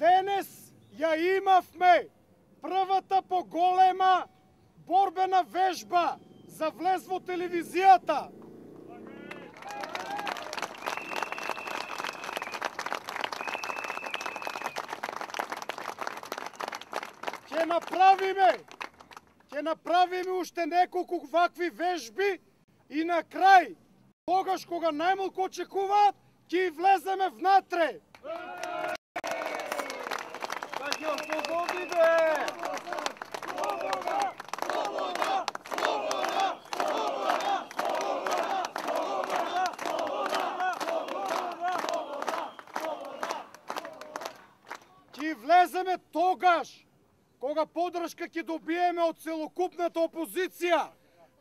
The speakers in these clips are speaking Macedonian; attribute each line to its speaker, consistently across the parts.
Speaker 1: Денес ја имавме првата поголема борбена вежба за влез во телевизијата. Ќе направиме уште неколку вакви вежби и на крај, тогаш кога најмалку очекуваат, ќе влеземе внатре. Ќе влеземе тогаш кога подршка ќе добиеме од целокупната опозиција,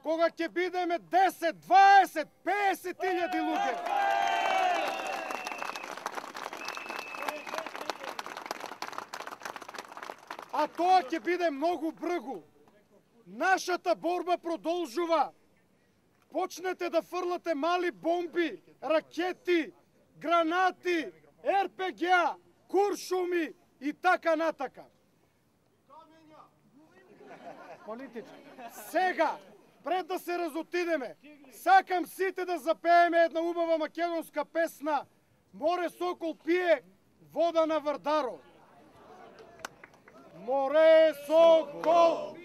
Speaker 1: кога ќе бидеме 10, 20, 50 илјади луѓе. А тоа ќе биде многу брзо. Нашата борба продолжува. Почнете да фрлате мали бомби, ракети, гранати, РПГ, куршуми и така натака. Политички. Сега, пред да се разотидеме, сакам сите да запееме една убава македонска песна "Море сокол пие, вода на Вардаро". Море сокол